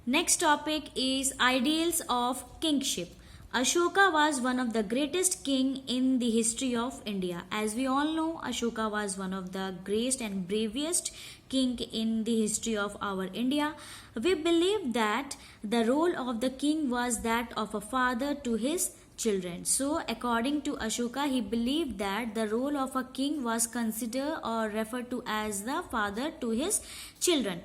Next topic is ideals of kingship. Ashoka was one of the greatest king in the history of India. As we all know, Ashoka was one of the greatest and bravest king in the history of our India. We believe that the role of the king was that of a father to his children. So, according to Ashoka, he believed that the role of a king was considered or referred to as the father to his children.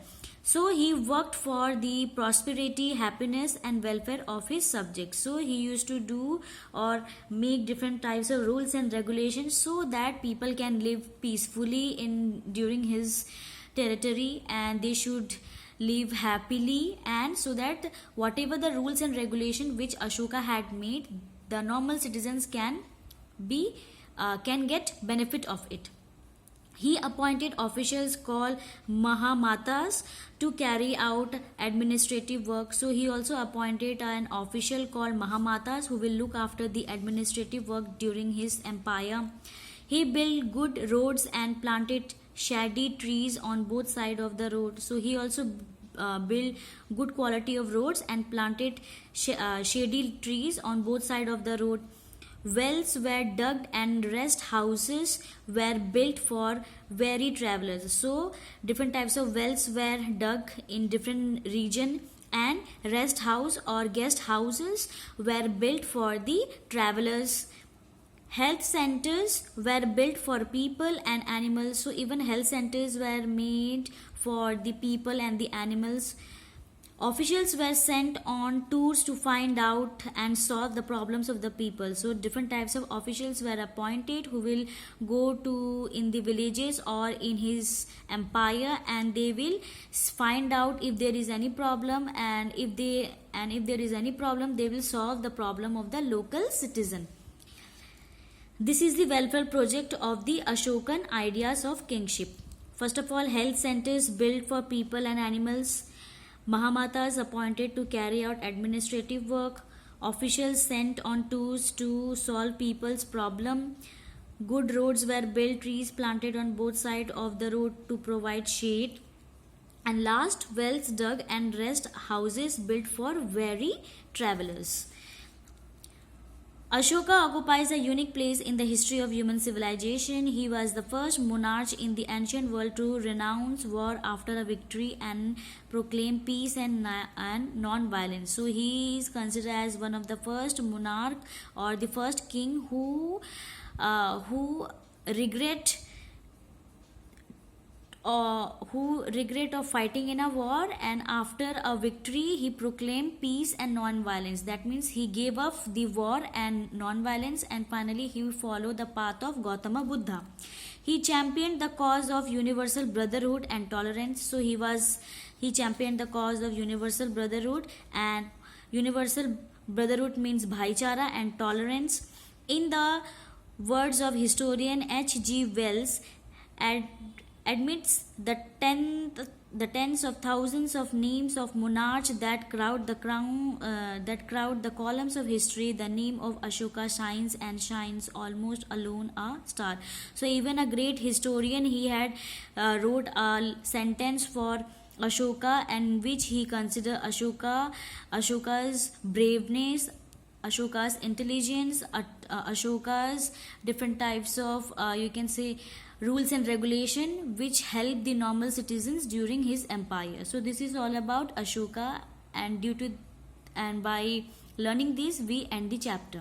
So he worked for the prosperity, happiness and welfare of his subjects. So he used to do or make different types of rules and regulations so that people can live peacefully in during his territory, and they should live happily, and so that whatever the rules and regulation which Ashoka had made, the normal citizens be can get benefit of it. He appointed officials called Mahamatas to carry out administrative work. So he also appointed an official called Mahamatas who will look after the administrative work during his empire. He built good roads and planted shady trees on both sides of the road. So he also built good quality of roads and planted shady trees on both sides of the road. Wells were dug and rest houses were built for weary travelers. So different types of wells were dug in different region, and rest house or guest houses were built for the travelers. Health centers were built for people and animals. So even health centers were made for the people and the animals. Officials were sent on tours to find out and solve the problems of the people. So different types of officials were appointed who will go to in the villages or in his empire, and they will find out if there is any problem, and if there is any problem, they will solve the problem of the local citizen. This is the welfare project of the Ashokan ideas of kingship. First of all, health centers built for people and animals. Mahamatas appointed to carry out administrative work. Officials sent on tours to solve people's problem. Good roads were built, trees planted on both sides of the road to provide shade. And last, wells dug and rest houses built for weary travelers. Ashoka occupies a unique place in the history of human civilization. He was the first monarch in the ancient world to renounce war after a victory and proclaim peace and non-violence. So he is considered as one of the first monarch or the first king who regret of fighting in a war, and after a victory he proclaimed peace and non-violence. That means he gave up the war and non-violence, and finally he followed the path of Gautama Buddha. He championed the cause of universal brotherhood and tolerance. So he championed the cause of universal brotherhood, and universal brotherhood means bhaichara and tolerance. In the words of historian H.G. Wells, admits the tens of thousands of names of monarchs that crowd the columns of history. The name of Ashoka shines and shines almost alone a star. So even a great historian, he had wrote a sentence for Ashoka, and which he considered Ashoka's braveness, Ashoka's intelligence, Ashoka's different types of you can say rules and regulation which helped the normal citizens during his empire. So this is all about Ashoka, and by learning this we end the chapter.